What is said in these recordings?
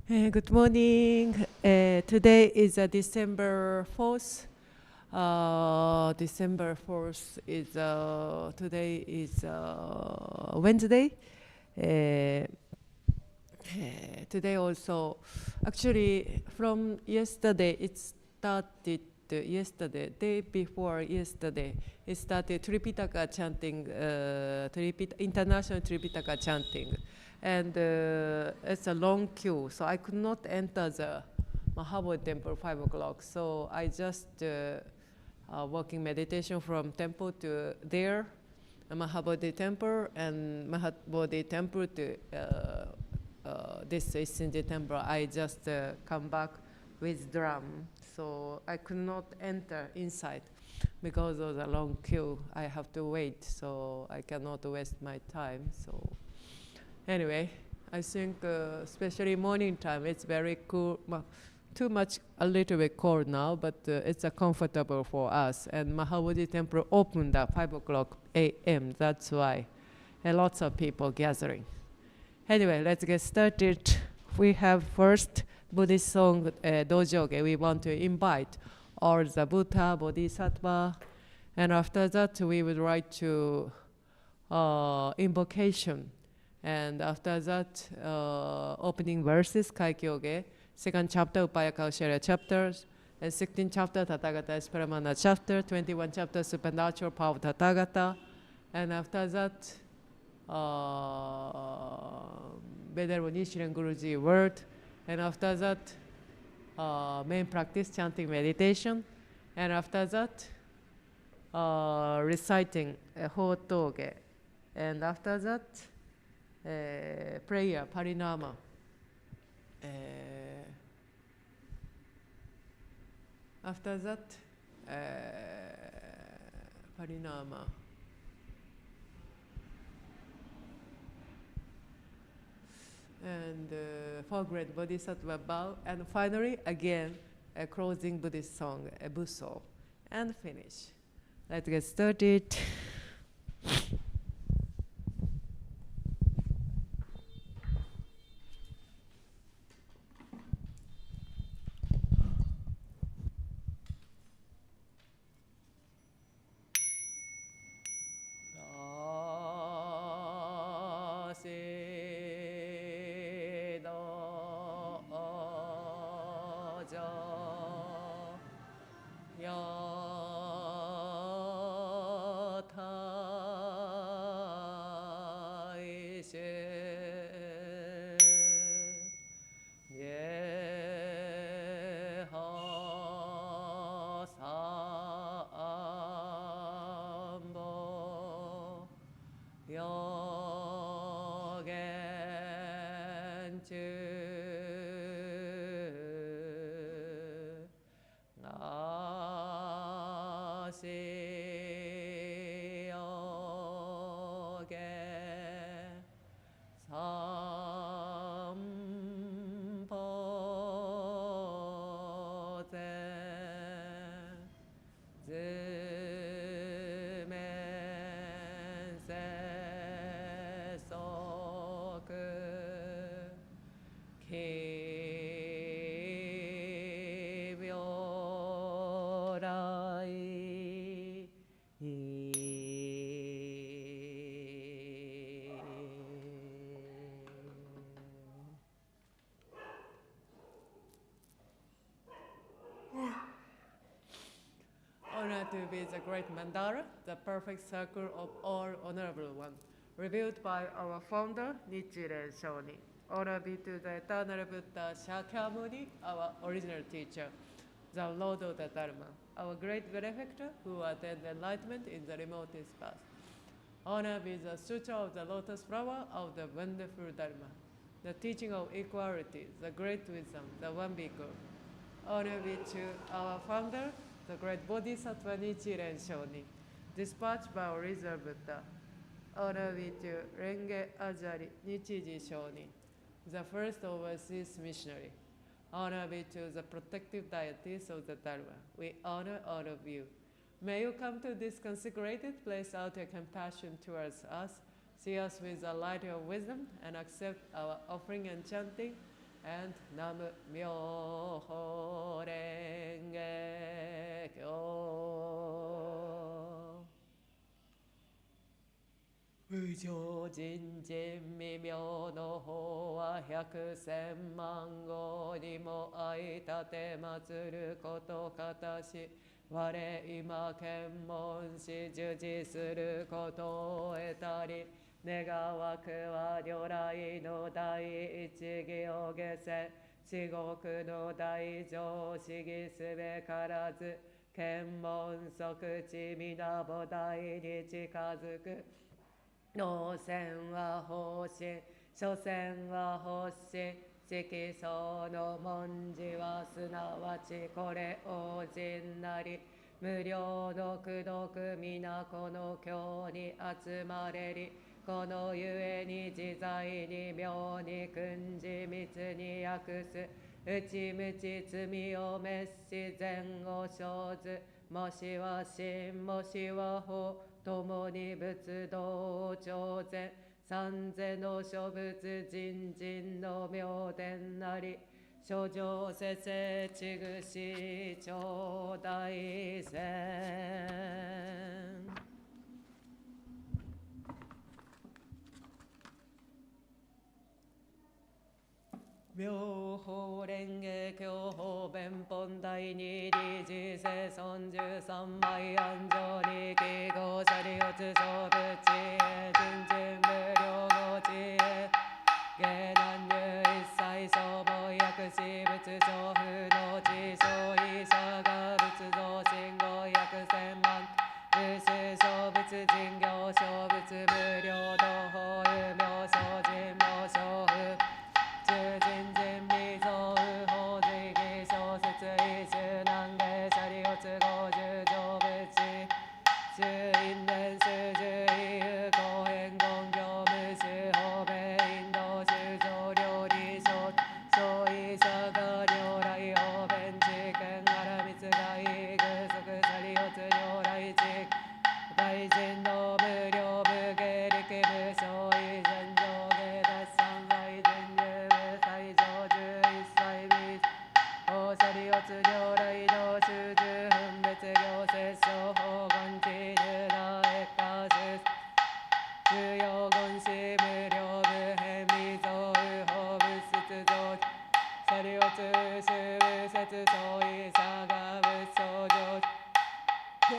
Good morning. Today is December 4th. December 4th is today is Wednesday. Uh, Today also, actually from yesterday it started. Yesterday, day before yesterday, it started Tripitaka chanting, international Tripitaka chanting. And it's a long queue, so I could not enter the Mahabodhi temple 5 o'clock. So I just walking meditation from temple to there, Mahabodhi temple, and Mahabodhi temple to this Isshinji temple. I just come back with drum, so I could not enter inside because of the long queue. I have to wait, so I cannot waste my time. So anyway, I think especially morning time, it's very cool. Too much, a little bit cold now, but it's comfortable for us. And Mahabodhi temple opened at 5 o'clock a.m. That's why, and lots of people gathering. Anyway, let's get started. We have first Buddhist song dojoge. We want to invite all the Buddha, Bodhisattva, and after that we would write to invocation. And after that, opening verses, Kaikyoge, second chapter, Upayakaushara chapters, and 16th chapter, Tathagata Paramana chapter, 21 chapter, supernatural power of Tathagata, and after that, Venerable Nichiren Guruji word, and after that, main practice, chanting meditation, and after that, reciting Hotoge, and after that, prayer, parinama. After that, parinama. And four great bodhisattva bow, and finally, again, a closing Buddhist song, a busso, and finish. Let's get started. Honor to be the great mandala, the perfect circle of all honorable ones, revealed by our founder, Nichiren Shu. Honor be to the eternal Buddha Shakyamuni, our original teacher, the Lord of the Dharma, our great benefactor who attained enlightenment in the remotest past. Honor be the Sutra of the Lotus flower of the wonderful Dharma, the teaching of equality, the great wisdom, the one beacon. Honor be to our founder, the great Bodhisattva Nichiren Shu, dispatched by our original Buddha. Honor be to Renge Ajari Nichiji Shoni, the first overseas missionary. Honor be to the protective deities of the Dharma. We honor all of you. May you come to this consecrated place out of compassion towards us, see us with the light of wisdom, and accept our offering and chanting, And Nam Myoho Renge Kyo. 無常人人未妙の法は百千万号にも相立て祀ることかたし、我今検問し従事することを得たり、願わくは如来の第一義を下せ、至極の大乗思議すべからず、検問即地皆菩提に近づく。能線は方針、所詮は発心、色相の文字はすなわちこれ王人なり、無料の功徳皆この経に集まれり、このゆえに自在に妙に訓示密に訳す、内無知罪を滅し善を生ず、もしは真もしは法、共に仏道上善、三世の諸仏人人の妙典なり、諸上世世地具し頂戴せ。妙法蓮華経法弁本第二理事世尊十三枚安常に記号者利用通小仏へ人人無料語知へ下男女一切相母薬師仏上不能知小医者が仏像信号薬千万仏小仏人行小仏無料道法有名小人も小不中人人未造不法随義小説一種難下者利を都合十上仏主因伝主十意有公変言業無主法米インド主上料理小小医者が如来法弁知見荒密がい具足者利をつ如来知大臣の無料無下力無小医全上下脱三大人有最上十一歳未法者利をつ如来の主従分別行摂生法願知十なエカス重要言子無料無変未造無法物質像者利をつ主無説相違者が仏相上無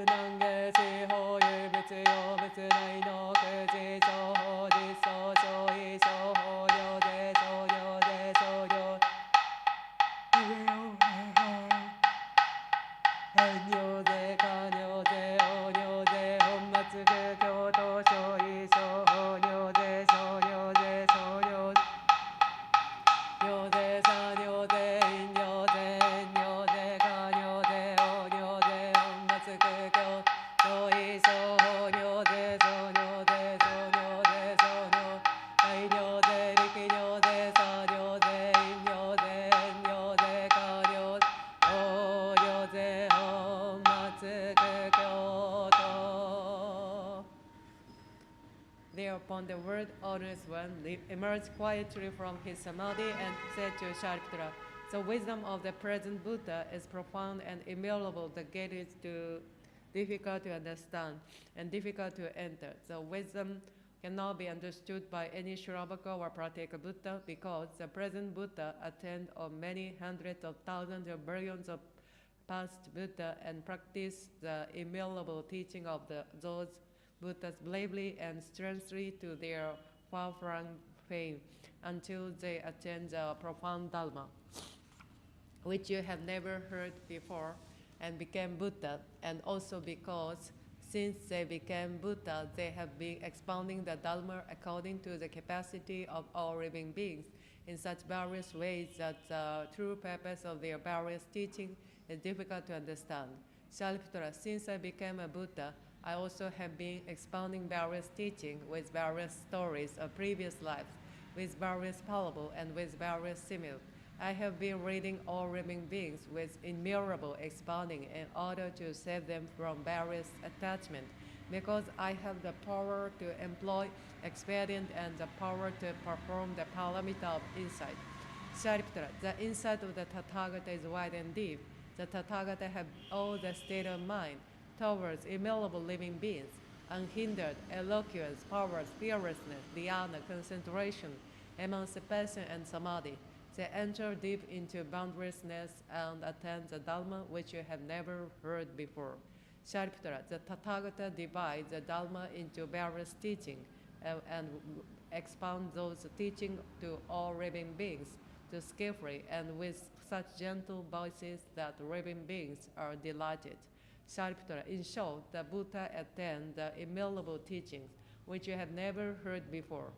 難下司法有仏用仏内の空自小法実相小異小法行税小行税小行安行税加行税応行税本末空教頭小異小法行税小行税小行行税三行税陰行税遠行税加行税応行税本末空教小異小法行税小行税小行税小行大行税力行税差行税陰行税遠行税加行応行税本末空教頭。Thereupon the word honest one emerged quietly from his samadhi and said to Shariputra, the wisdom of the present Buddha is profound and immutable. The gate is too difficult to understand and difficult to enter. The wisdom cannot be understood by any Shravaka or Pratyeka Buddha because the present Buddha attained on many hundreds of thousands or billions of past Buddha and practiced the immutable teaching of those Buddhas bravely and strenuously to their far-flung fame until they attain the profound Dharma, which you have never heard before, and became Buddha, and also because since they became Buddha, they have been expounding the Dharma according to the capacity of all living beings in such various ways that the true purpose of their various teaching is difficult to understand. Shariputra, since I became a Buddha, I also have been expounding various teaching with various stories of previous lives, with various parable and with various simile. I have been reading all living beings with innumerable expounding in order to save them from various attachment, because I have the power to employ expedient and the power to perform the paramita of insight. Shariputra, the insight of the Tathagata is wide and deep. The Tathagata have all the state of mind towards immutable living beings, unhindered eloquence, powers, fearlessness, dhyana, concentration, emancipation, and samadhi. They enter deep into boundlessness and attain the Dharma which you have never heard before. Shariputra, the Tathagata divides the Dharma into various teachings and expound those teachings to all living beings, to skillfully and with such gentle voices that living beings are delighted. Shariputra, in short, the Buddha attained the immutable teachings which you have never heard before.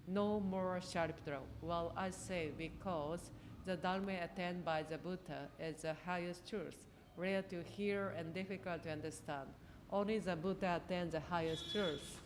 No more Shariputra. Well, I say because the Dharma attained by the Buddha is the highest truth, rare to hear and difficult to understand. Only the Buddha attains the highest truth.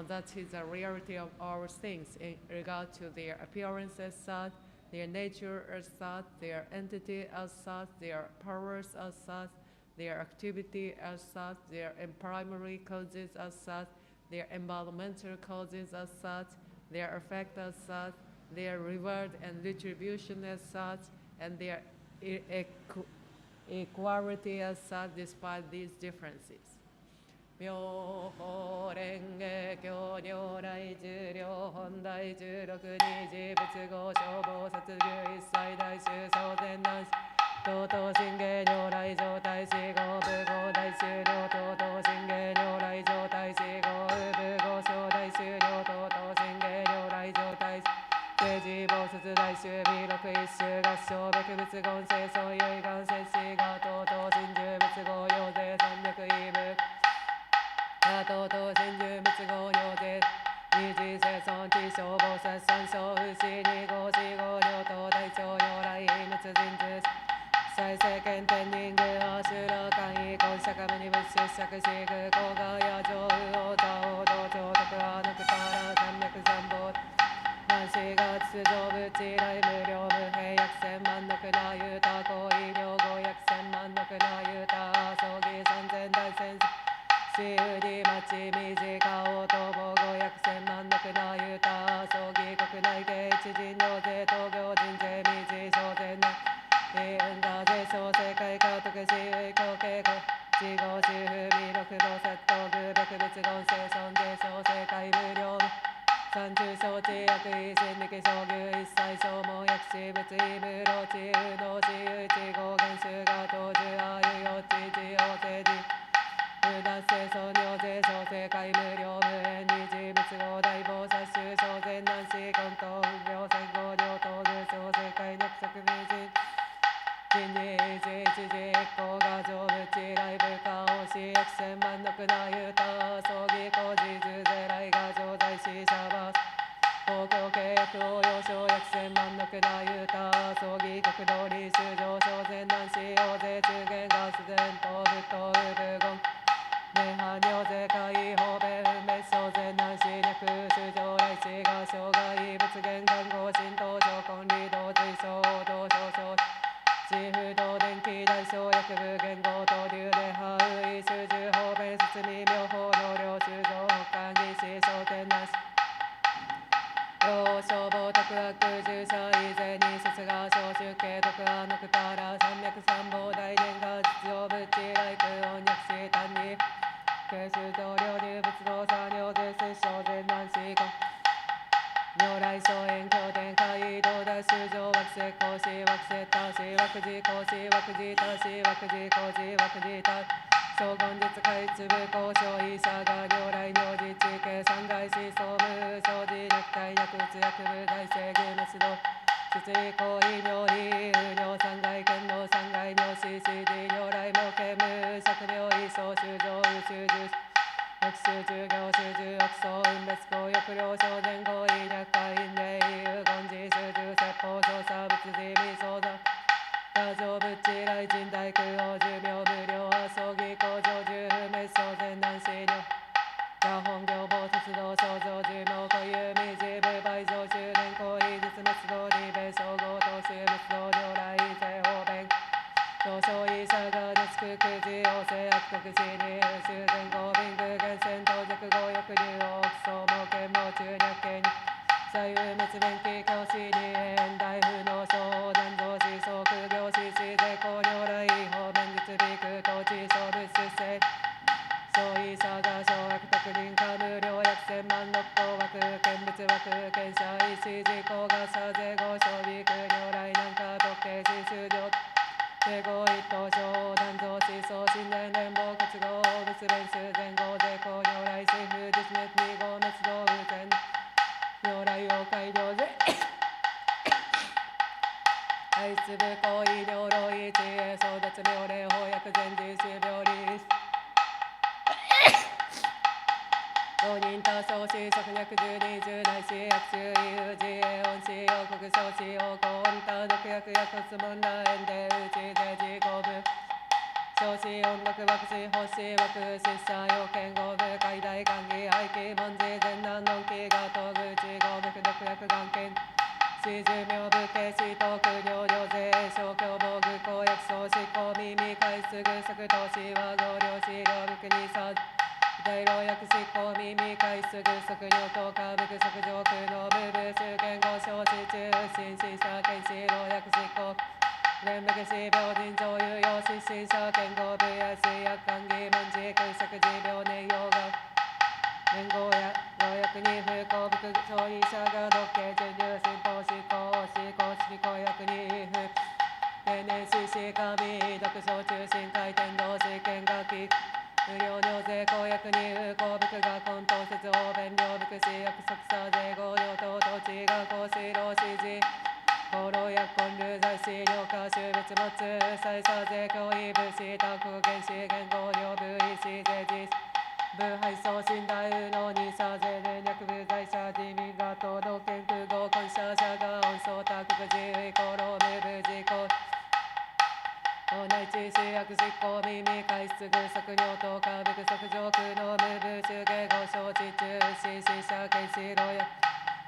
That is the reality of all things in regard to their appearance as such, their nature as such, their entity as such, their powers as such, their activity as such, their primary causes as such, their environmental causes as such, their effect as such, their reward and retribution as such, and their equality as such despite these differences. 妙法蓮華経如来寿量本大十六二次仏語消防殺流一切大衆総善男子道東神芸如来上大士合部合大衆量道東神芸如来上大士合部合小大衆量道東神芸如来上大士政治暴殺大衆弥勒一衆合唱別仏言世尊遺願摂氏が道東神十仏合用税300位部道東神十仏合用税二次生存地消防殺三小不死二五四五両党大長如来滅人図再生権天人具アシュラ官位根釈迦無二仏出釈四空高雅や上王座王道長徳阿抜から三脈三宝南四月上仏来無量無辺約千万の国有他行為領語約千万の国有他葬儀三千大千私有に町短王と防護約千万の国有他葬儀国内系一人領税東行人税未知小税内運河税小世界家督私有教計語自合主婦未六道殺道具別仏言生存税小世界無料三中小知薬医心力小牛一切消耗薬師物医無老知有能知有一号原種が当時あいうよち自応政治無断生存尿税小世界無料無縁二次仏語大菩薩衆小善男子根東不病戦後両等具小世界肉食未人人に一時一時一行が成仏来部下王子約千万の国有他葬儀工事図税来が上在死者は公共契約応用証約千万の国有他葬儀国道理修上小善男子大税中元ガス前東部東部言年半尿税会法弁運別小善男子略修上来死が障害物言看護神道上根理道随小道小小地不道電気大小薬部言語等流で羽衣修十法弁説未妙法能量修上北韓義士小天なし消防特悪従者以前に説が小集計特案のくたら三脈三宝大年が実用物地来空音訳士単に慶州上領入仏道作業で摂小善男子語如来小円経典会道大修上惑星講師惑星他師惑寺講師惑寺他師惑寺講師惑寺他総言実会粒交渉医者が如来如実地形三害思総務生じ虐待薬物薬部大正義滅道出理行為妙意不尿三害剣道三害妙死死事如来無形無釈妙意総修上宇宙重薬修従業修従悪相運別行欲量小前行為虐待因霊有言寺修従説法調査仏寺未相談大乗仏地来人大空王寿命無料阿葬儀工場十不滅小善男子女他本業法鉄道創造寿命固有未知部倍増修年行為実滅道利便総合投資滅道如来正法弁東証医者が熱く空自要請悪徳地に修善合便具源泉到弱合欲流王総毛剣毛中略権左右滅弁期教師に変大不能相違者が小悪確認可無料約千万六項枠見物枠検査意思事項が差税合賞備空如来南下特定人数上帝合一等称断増思想神殿連邦活合物連数前後税項如来水風実滅二号滅動無前如来妖怪領税愛つぶ行為領老一へ相奪妙霊法薬全人種病理同人多少子即略十二十内視薬中医不自衛音視王国少子王公音多毒薬薬質問羅縁でうち税事公部少子音楽爆死発死爆死者要件合部解大歓喜廃棄文字全難論気が東口合部毒薬眼見四十名部形死特尿量税小凶防具公約総執行耳回すぐ速投資は合量資料部にさ大老薬執行耳回すぐ速尿等下部速上空の部部集権合承知中心死者検視老薬執行連幕死病人上有用失神者健康部や水薬管理文字空作持病年用が年号や老薬に不幸福消費者が独計準流進行執行執行式公約に不定年死死神毒症中心回転動試験楽器無料尿税公約に不幸福が混沌説応弁料福祉約束差税合量等土地が公水労使時厚労薬混流財師量化種別物再差税教育物資多国原資源合量部医師税実部配送信大有能に差税年略部財者自民が党道県空合婚者者が音相多国自由厚労部部事項内地市薬執行耳回出具速尿等下部速上空の無部集計合承知中死死者検視老薬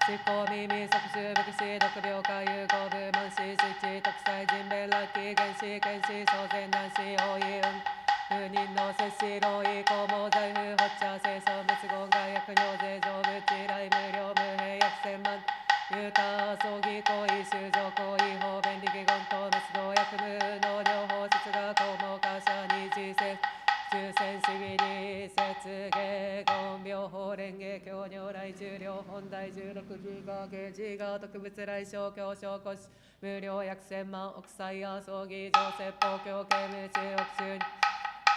執行耳即集部死毒病化有合部満死死地特裁人弁ラッキー原始検視小前男子多い不妊の摂氏老医公毛財布発茶清掃滅言が薬尿税上部地来無料無兵約千万有他葬儀行為修上行為法便利義言等滅動薬無能量法質が公毛化者に自世終戦主義に節下言病法連下教如来重量本大16ギガゲージが特物来小教小古紙無料約千万億歳や葬儀上説法教刑無中億中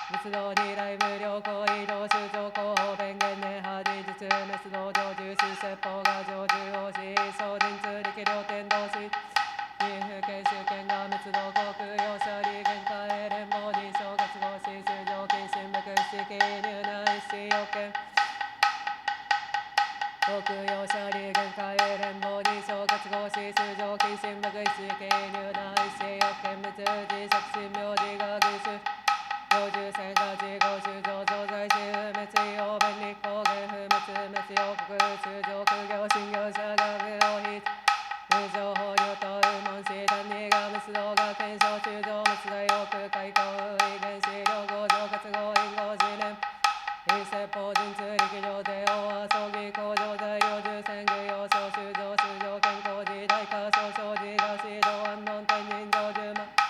仏道二来無料行為道修上広報弁言年派事実滅道上重視説法が上重王子総人通力量天道師二府県集権が滅道航空用車利限界連邦認証活合し修上禁止無式入内使用権航空用車利限界連邦認証活合し修上禁止無式入内使用権無通知作新名字が偶数領重戦が自合修上増在死不滅用便利公言不滅滅用国修上苦行信業者が不老非無情法領と門師単二が滅道が検証修上滅大王空海公異原子両合上活合因合自年異説法人通力量帝王は葬儀工場材料重戦具用小修上修上健康時大化小小時が指導安論天人上十万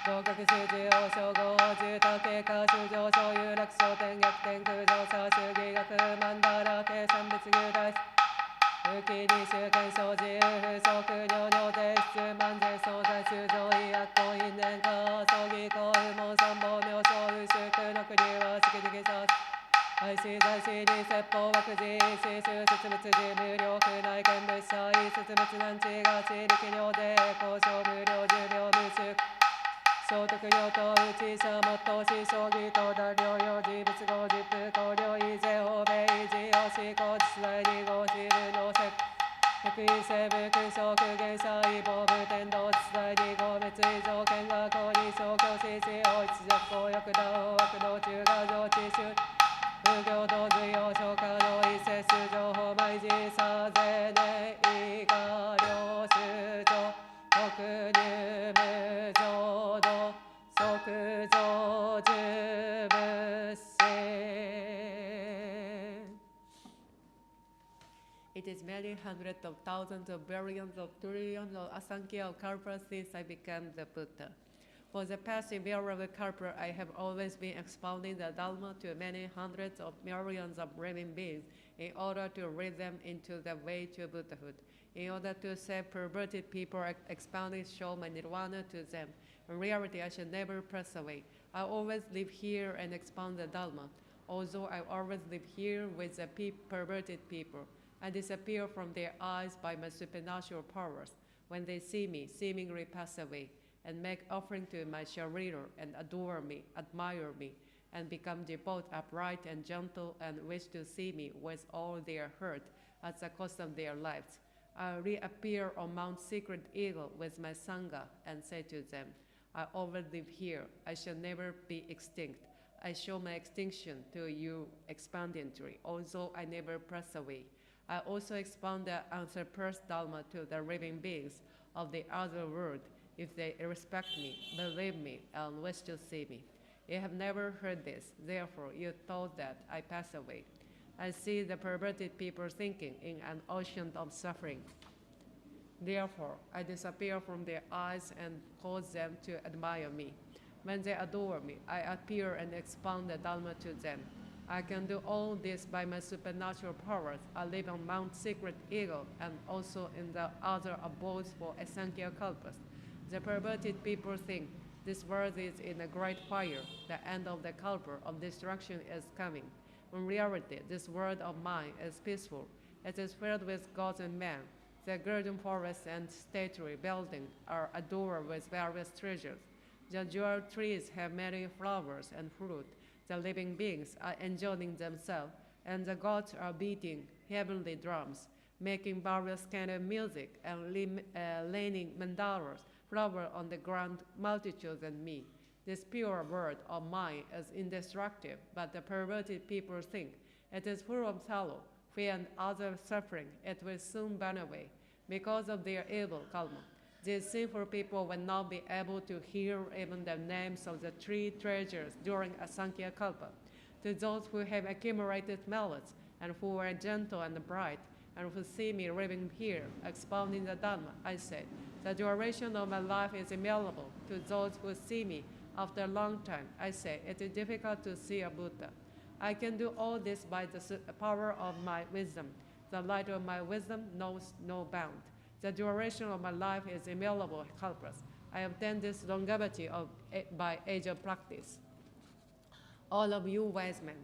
合格集中王称号住宅経過修上所有楽商店逆転空上差主義学曼荼羅計算物具大風紀に集権小自由不足尿尿税出満税総在修上医薬婚姻年化葬儀行為門三本名称不祝の国は式的差愛し在しに説法枠自意思修説物事無料区内見物者意説物難地が地力尿税交渉無料重量無祝小徳量と内者もっとし将棋と断量用事物合実布考慮以税欧米維持用思考実在2号自分の節百位生物小苦言者異暴部天道実在2号滅異条件が公認小教師地方一弱公約打王悪道中が上知種無行道随用消化道異接種情報毎時差税年以下領収上特入無浄土即増重物心 It is many hundreds of thousands of billions of trillions of asankhya of kalpas since I became the Buddha. For the past innumerable kalpa, I have always been expounding the Dharma to many hundreds of millions of living beings in order to lead them into the way to Buddhahood. In order to save perverted people, expounding show my nirvana to them. In reality, I should never pass away. I always live here and expound the Dharma. Although I always live here with the perverted people, I disappear from their eyes by my supernatural powers. When they see me, seemingly pass away, and make offering to my sharira, and adore me, admire me, and become devout, upright, and gentle, and wish to see me with all their heart at the cost of their lives. I reappear on Mount Secret Eagle with my Sangha and say to them, I always live here. I shall never be extinct. I show my extinction to you expandingly, although I never pass away. I also expound the unsurpassed Dharma to the living beings of the other world, if they respect me, believe me, and wish to see me. You have never heard this, therefore you thought that I pass away. I see the perverted people sinking in an ocean of suffering. Therefore, I disappear from their eyes and cause them to admire me. When they adore me, I appear and expound the Dharma to them. I can do all this by my supernatural powers. I live on Mount Secret Eagle and also in the other abodes for Asankhya Kalpas. The perverted people think this world is in a great fire. The end of the kalpa of destruction is coming. In reality, this world of mine is peaceful. It is filled with gods and men. The golden forests and stately buildings are adorned with various treasures. The jewel trees have many flowers and fruit. The living beings are enjoying themselves, and the gods are beating heavenly drums, making various kinds of music and laying mandalas, flower on the ground, multitudes and me. This pure word of mine is indestructible, but the perverted people think it is full of sorrow, fear, and other suffering. It will soon burn away because of their evil karma. These sinful people will not be able to hear even the names of the three treasures during Asankhya Kalpa. To those who have accumulated merits and who are gentle and bright, and who see me living here, expounding the Dharma, I say, the duration of my life is immutable. To those who see me after a long time, I say, it is difficult to see a Buddha. I can do all this by the power of my wisdom. The light of my wisdom knows no bound. The duration of my life is immutable kalpas. I obtain this longevity by age of practice. All of you wise men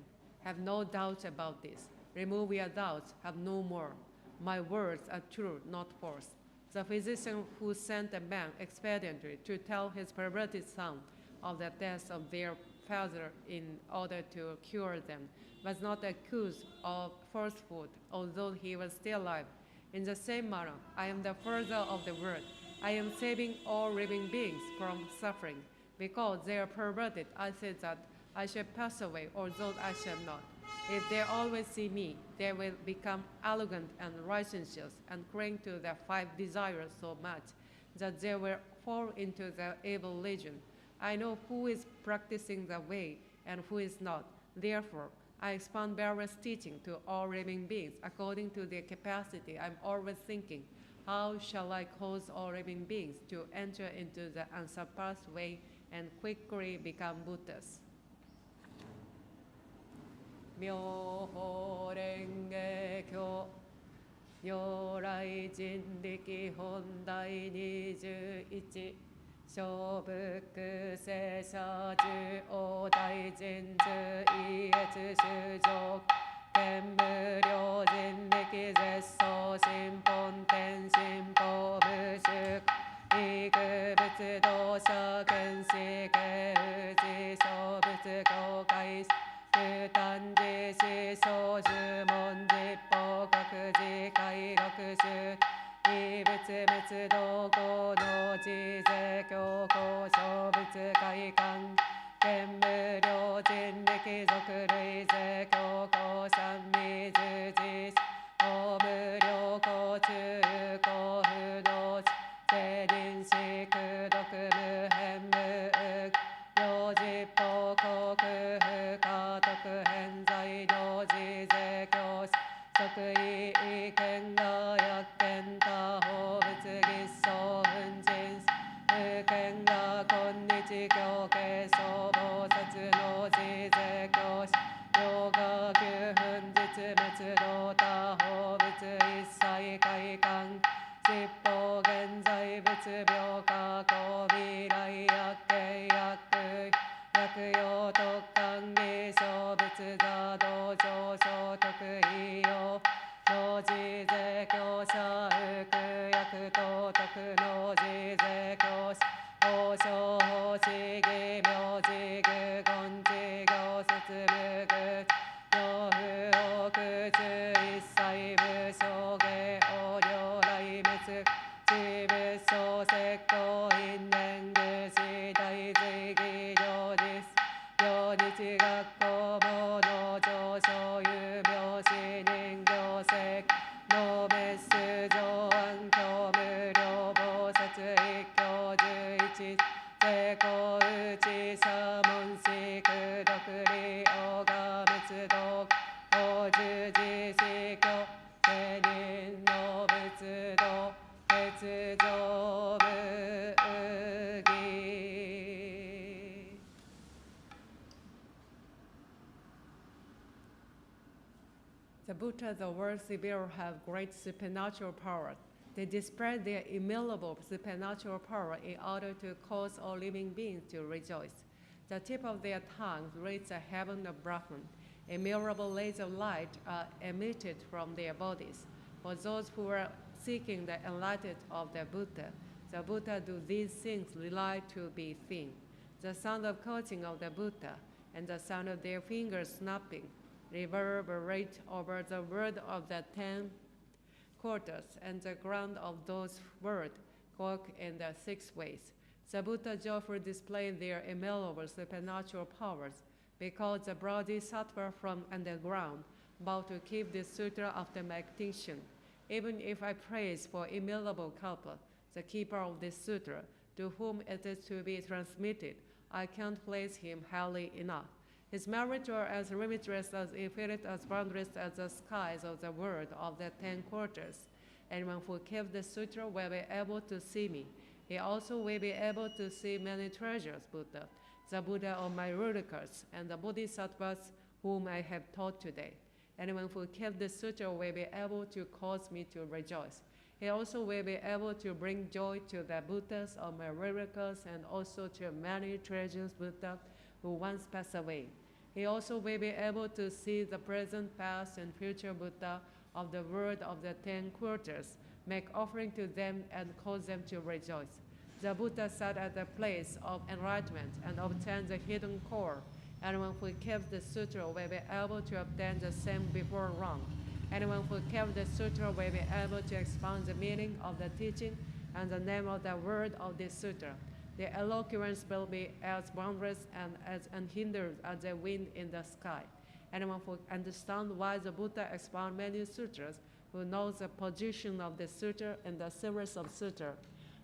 have no doubts about this. Remove your doubts, have no more. My words are true, not false. The physician who sent a man expediently to tell his perverted son of the death of their father in order to cure them was not accused of falsehood, although he was still alive. In the same manner, I am the father of the world. I am saving all living beings from suffering. Because they are perverted, I say that I shall pass away, although I shall not. If they always see me, they will become arrogant and licentious and cling to their five desires so much that they will fall into the evil legion. I know who is practicing the way and who is not. Therefore, I expand various teaching to all living beings according to their capacity. I'm always thinking, how shall I cause all living beings to enter into the unsurpassed way and quickly become Buddhas? 妙法蓮華経如来人力本第21小仏聖者十王大人図異越衆上天無量人力絶相心本天心法無宿異空仏道者見識宇治小仏公開空丹寺思想十文実法各自解学習異仏滅道後の自世教皇小仏会館天無量人力俗類世教皇三味十字法無量公中公不動聖人士空毒無変無右両実法国不可得変在両自世教即位意見が薬見他法仏儀相分人不見が今日 The Buddha, the worthy bearer, have great supernatural power. They display their immutable supernatural power in order to cause all living beings to rejoice. The tip of their tongues reaches the heaven of Brahman. Immeasurable rays of light are emitted from their bodies. For those who are seeking the enlightenment of the Buddha do these things rely to be seen. The sound of quoting of the Buddha and the sound of their fingers snapping reverberate over the word of the 10 quarters, and the ground of those words work in the 6 ways. The Buddha joyfully displayed their immutable supernatural powers, because the Bodhisattva from underground vowed to keep this sutra after my extinction. Even if I praise for immutable Kalpa, the keeper of this sutra, to whom it is to be transmitted, I can't place him highly enough. His merits are as limitless, as infinite, as boundless as the skies of the world of the 10 quarters. Anyone who keeps the sutra will be able to see me. He also will be able to see many treasures, Buddha, the Buddha of my rudicars, and the Bodhisattvas whom I have taught today. Anyone who keeps the sutra will be able to cause me to rejoice. He also will be able to bring joy to the Buddhas of my rudicars, and also to many treasures Buddha who once passed away. He also will be able to see the present, past, and future Buddha of the world of the 10 quarters, make offering to them, and cause them to rejoice. The Buddha sat at the place of enlightenment and obtained the hidden core. Anyone who keeps the sutra will be able to obtain the same before long. Anyone who keeps the sutra will be able to expound the meaning of the teaching and the name of the word of this sutra. Their eloquence will be as boundless and as unhindered as the wind in the sky. Anyone who understands why the Buddha expounds many sutras, who knows the position of the sutra and the series of sutra,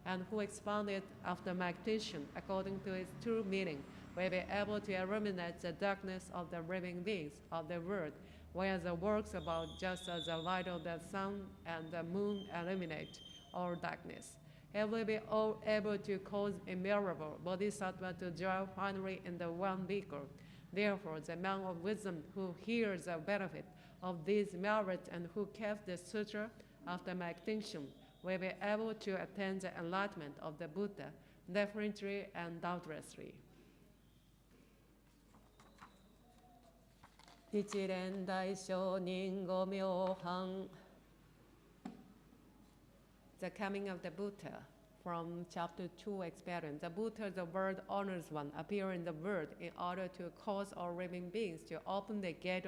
and who expound it after meditation according to its true meaning, will be able to illuminate the darkness of the living beings of the world, where the works about just as the light of the sun and the moon illuminate all darkness. He will be able to cause immeasurable Bodhisattva to join finally in the one vehicle. Therefore, the man of wisdom who hears the benefit of these merits and who keeps the sutra after my extinction will be able to attain the enlightenment of the Buddha, definitely and doubtlessly. Nichiren Daishonin Go Myohan. The coming of the Buddha, from chapter 2 experience. The Buddha, the world honors one, appear in the world in order to cause all living beings to open the gate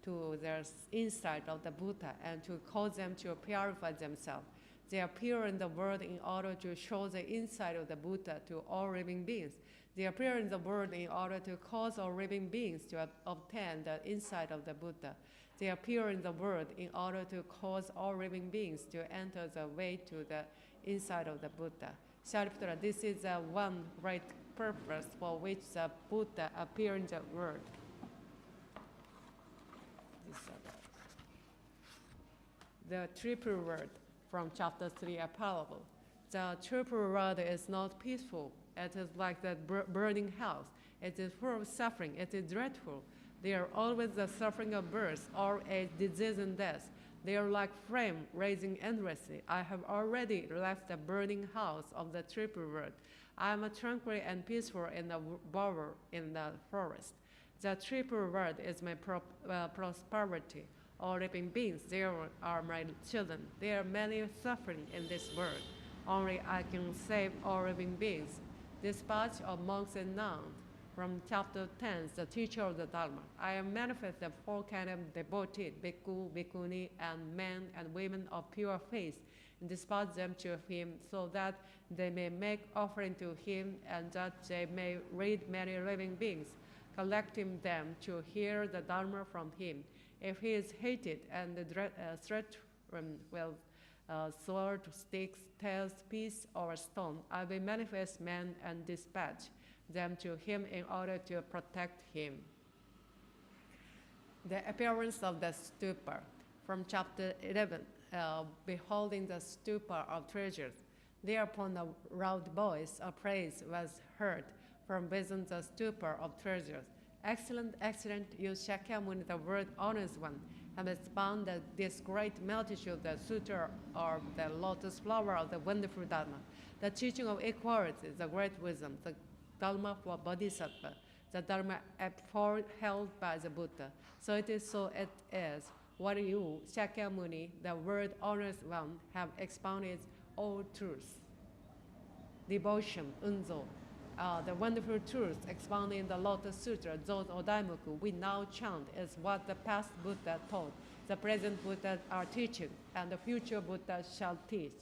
to the inside of the Buddha and to cause them to purify themselves. They appear in the world in order to show the inside of the Buddha to all living beings. They appear in the world in order to cause all living beings to obtain the inside of the Buddha. They appear in the world in order to cause all living beings to enter the way to the inside of the Buddha. Shariputra, this is the one great purpose for which the Buddha appeared in the world. The triple word from chapter 3 are parable. The triple word is not peaceful. It is like the burning house. It is full of suffering. It is dreadful. They are always the suffering of birth, or age, disease, and death. They are like flame rising endlessly. I have already left the burning house of the triple world. I am tranquil and peaceful in the bower in the forest. The triple world is my prosperity. All living beings, they are my children. There are many suffering in this world. Only I can save all living beings. Dispatch of monks and nuns. From chapter 10, the teacher of the Dharma. I am manifest the 4 kinds of devotees, bhikkhu, bhikkhuni, and men and women of pure faith, and dispatch them to him so that they may make offering to him and that they may read many living beings, collecting them to hear the Dharma from him. If he is hated and threatened with sword, sticks, tails, piece, or stone, I will manifest men and dispatch them to him in order to protect him. The appearance of the stupa. From chapter 11, beholding the stupa of treasures. Thereupon a loud voice of praise was heard from within the stupa of treasures. Excellent, excellent, you Shakyamuni, the word honest one, have expounded this great multitude, the Sutra or the lotus flower of the wonderful Dharma. The teaching of equality, the great wisdom, the Dharma for Bodhisattva, the Dharma held by the Buddha. So it is so it is. What you, Shakyamuni, the word honest one, have expounded all truths. Devotion, unzo, the wonderful truths expounded in the Lotus Sutra, those Odaimoku we now chant is what the past Buddha taught, the present Buddha are teaching, and the future Buddha shall teach.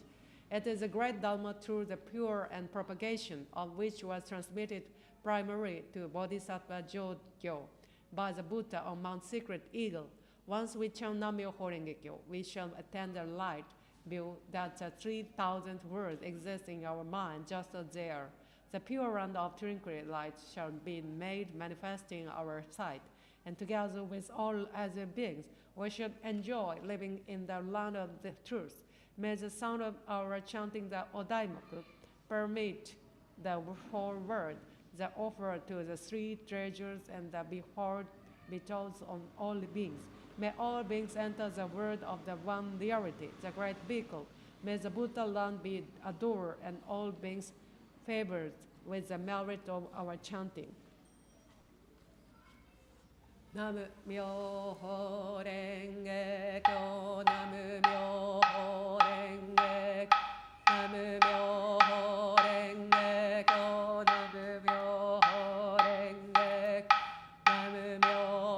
It is a great Dharma through the pure and propagation of which was transmitted primarily to Bodhisattva Jogyo by the Buddha on Mount Secret Eagle. Once we chant Nam-myoho Renge Kyo, we shall attain the light view that the 3,000 words exist in our mind just as they are. The pure round of twinkling light shall be made manifest in our sight, and together with all other beings, we should enjoy living in the land of the truth. May the sound of our chanting the Odaimoku permit the whole world, the offer to the three treasures and the behold bestowed on all beings. May all beings enter the world of the one reality, the great vehicle. May the Buddha land be adored and all beings favored with the merit of our chanting. Nam-myoho Renge Kyo, Nam-myoho Renge Kyo, Nam-myoho Renge Kyo, Nam-myoho Renge Kyo, Nam-myoho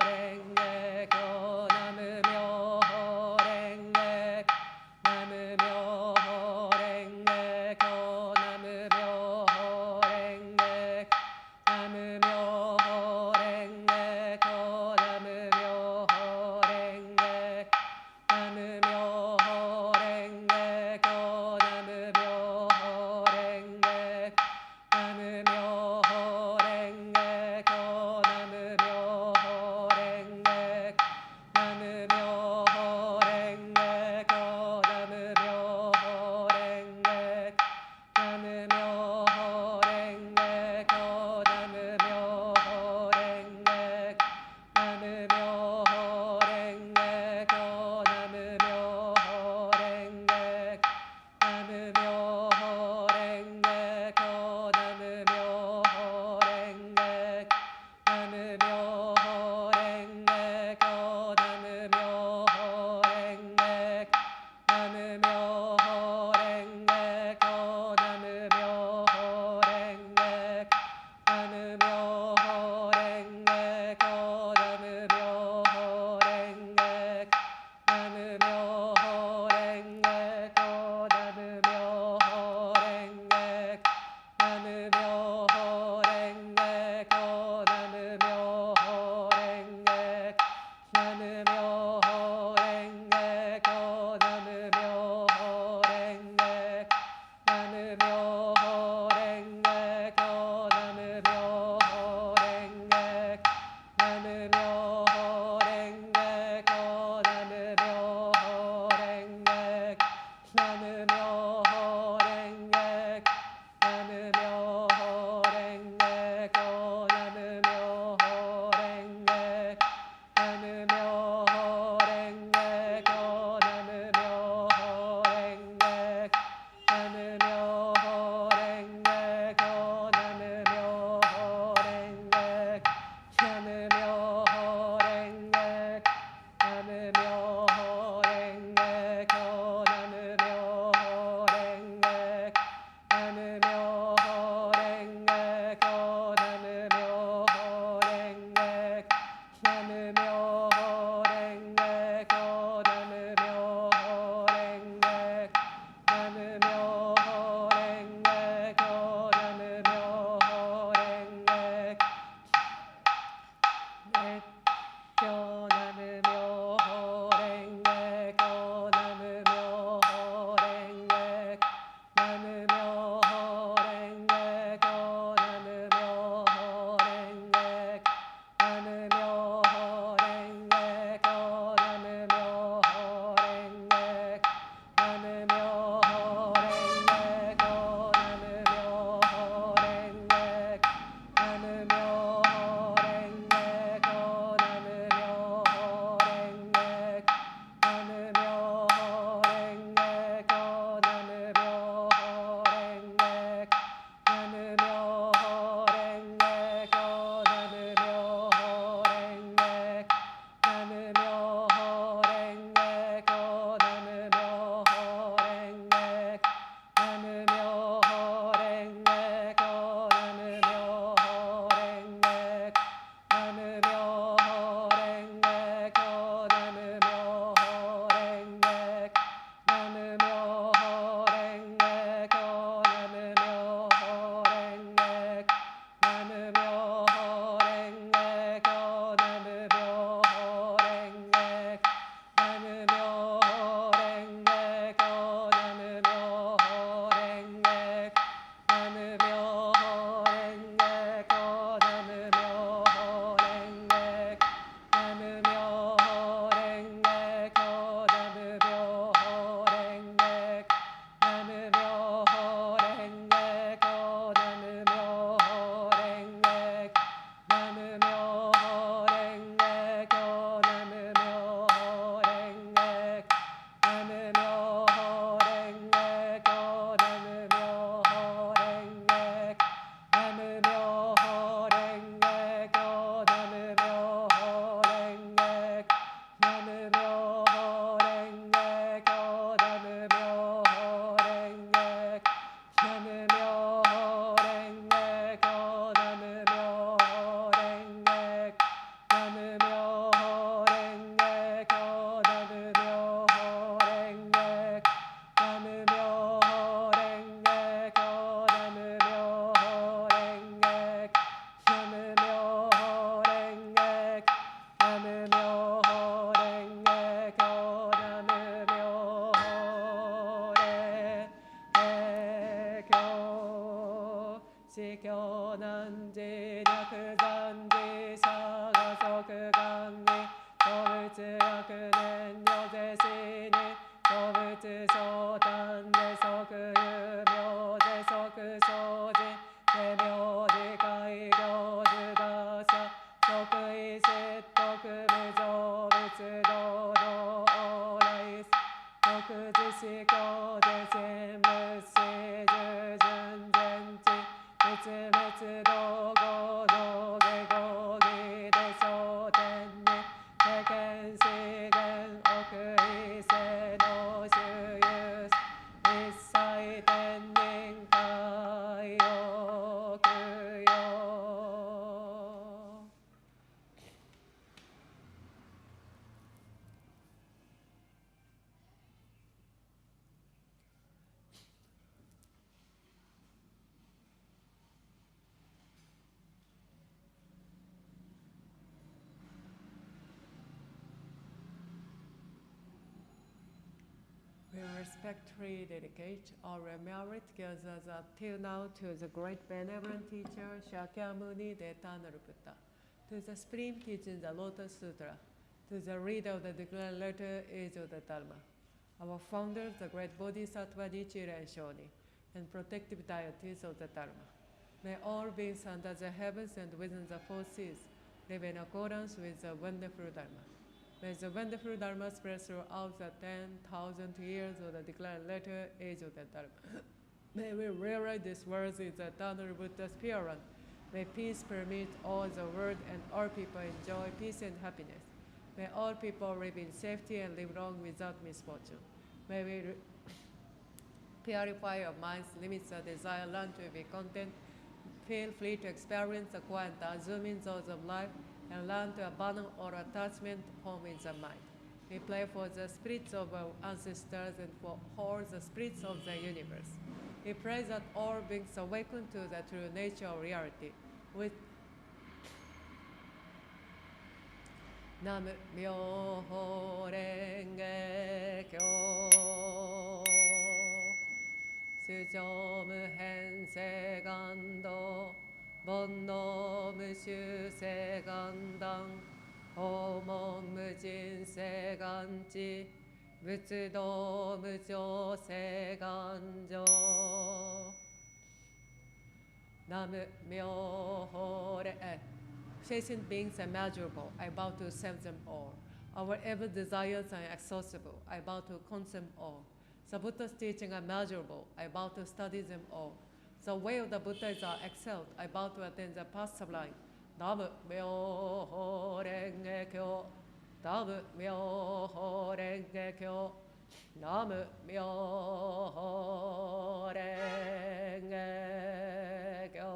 Renge Kyo, Nam-myoho Renge Kyo, Nam-myoho Renge Kyo, Nam-myoho Renge Kyo, Nam-myoho Renge Kyo, Nam-myoho Renge Kyo, Nam-myoho We respectfully dedicate our merit gathers up till now to the great benevolent teacher Shakyamuni, the eternal Buddha, to the supreme teaching the Lotus Sutra, to the reader of the declared letter age of the Dharma, our founders, the great Bodhisattva Nichiren Shu, and protective deities of the Dharma. May all beings under the heavens and within the four seas live in accordance with the wonderful Dharma. May the wonderful Dharma spread throughout the 10,000 years of the declared letter age of the Dharma. May we realize these words in the eternal Buddha's pure one. May peace permeate all the world and all people enjoy peace and happiness. May all people live in safety and live long without misfortune. May we purify our minds, limit the desire, learn to be content, feel free to experience the quiet assuming thoughts of life, and learn to abandon all attachment home in the mind. We pray for the spirits of our ancestors and for all the spirits of the universe. We pray that all beings awaken to the true nature of reality. With Nam Myo Renge Kyo Sujom Hen Segando Bonno Mushu Segandang Homo Mujin Seganchi Butsudo Mujo Seganjo Nam Myo Re. Sentient beings are immeasurable. I bow to serve them all. Our ever desires are inexhaustible. I bow to consume all. The Buddha's teaching are immeasurable. I bow to study them all. The way of the Buddha is excelled. I bow to attain the path sublime. Nam Myo Renge Kyo. Nam Myo Renge Kyo. Nam Myo Renge Kyo.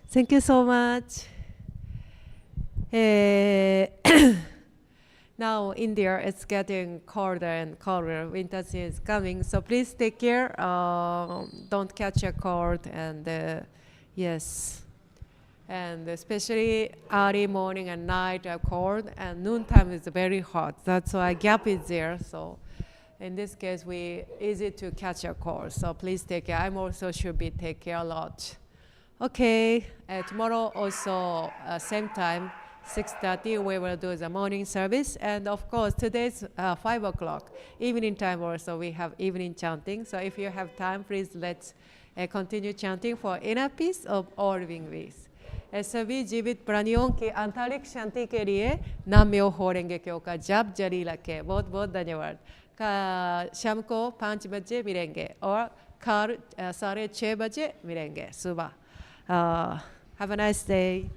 Thank you so much. Now India is getting colder and colder. Winter season is coming, so please take care. Don't catch a cold, and yes, and especially early morning and night are cold, and noontime is very hot. That's why gap is there. So in this case, we easy to catch a cold. So please take care. I'm also should be take care a lot. Okay, tomorrow also same time, 6:30, we will do the morning service. And of course, today's 5 o'clock, evening time also, we have evening chanting. So if you have time, please let's continue chanting for inner peace of all living beings. सभी जीवित प्राणियों की आंतरिक शांति के लिए नाम म्यो हो रेंगे क्यों का जाप जारी रखें. बहुत बहुत धन्यवाद. शाम को 5 बजे मिलेंगे और कल 6:30 बजे मिलेंगे सुबह. Have a nice day.